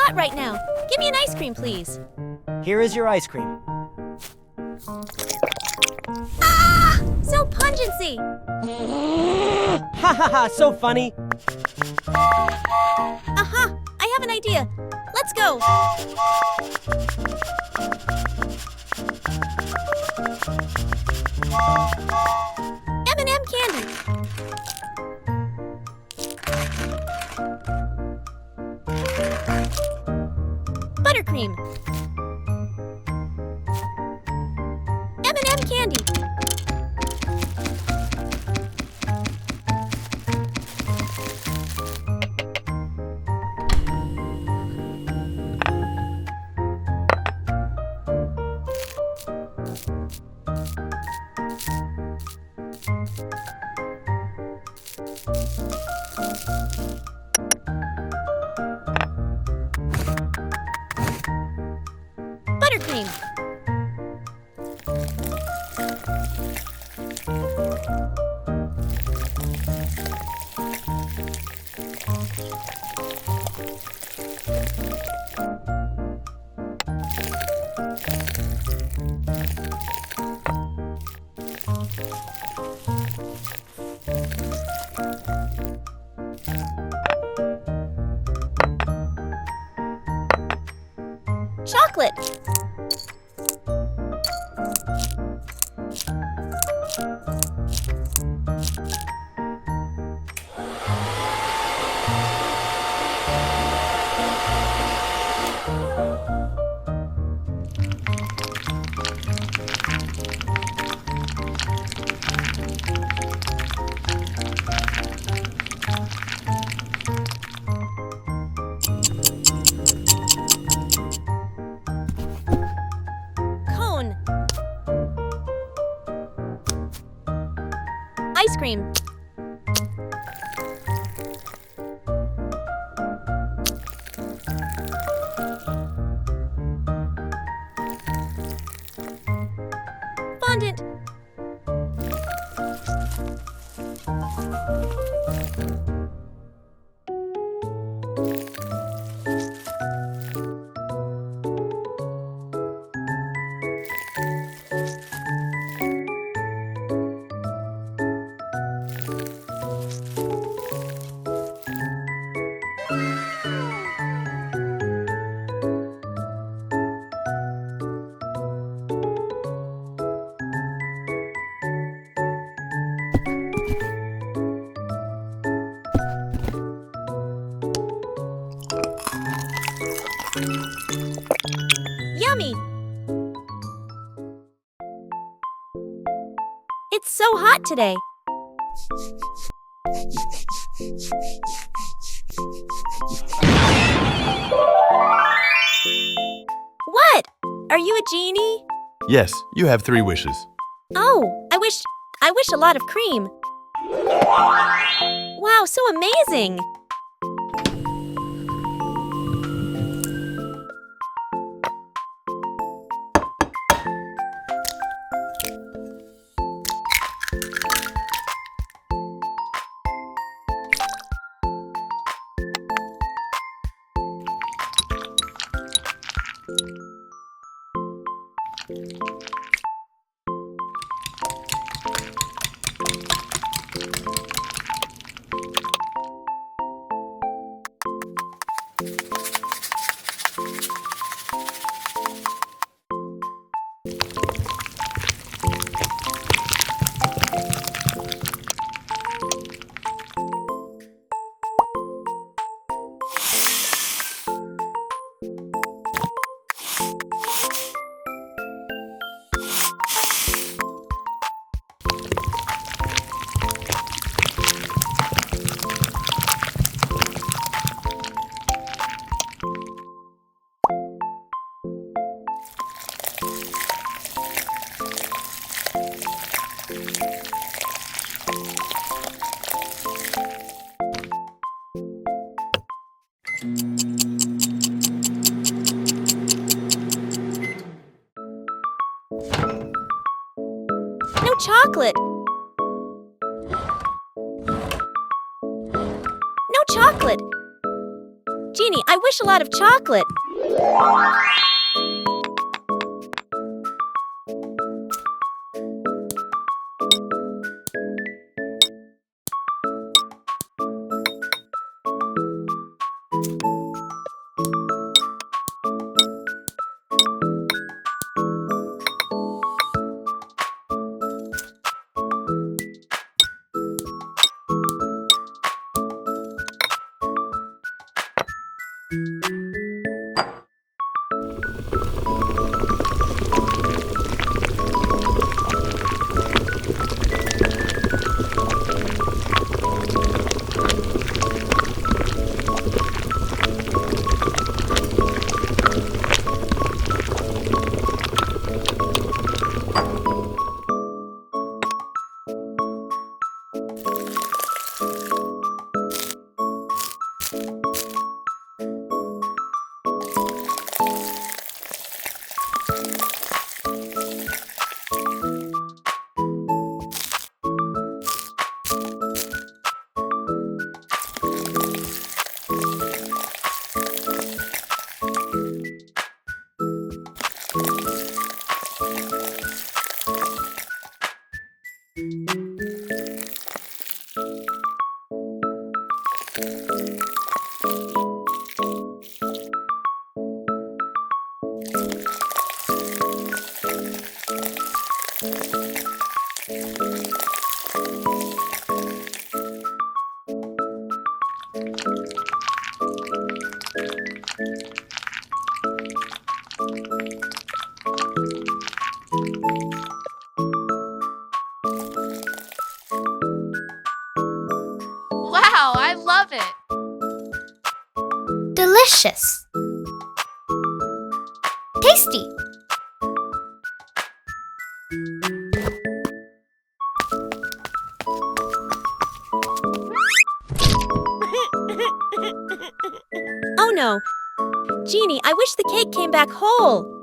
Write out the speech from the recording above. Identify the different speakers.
Speaker 1: hot right now. Give me an ice cream, please.
Speaker 2: Here is your ice cream.
Speaker 1: Ah! So pungency!
Speaker 2: Ha ha ha, so funny.
Speaker 1: Aha! I have an idea. Let's go. M&M candy. Buttercream. M&M candy. Buttercream. Chocolate. Cone. Ice cream. Fondant. Yummy! It's so hot today. What? Are you a genie?
Speaker 3: Yes, you have 3 wishes.
Speaker 1: Oh, I wish a lot of cream. Wow, so amazing! No chocolate! No chocolate! Genie, I wish a lot of chocolate.
Speaker 4: Wow, I love it!
Speaker 1: Delicious. Tasty. Oh no. Genie, I wish the cake came back whole.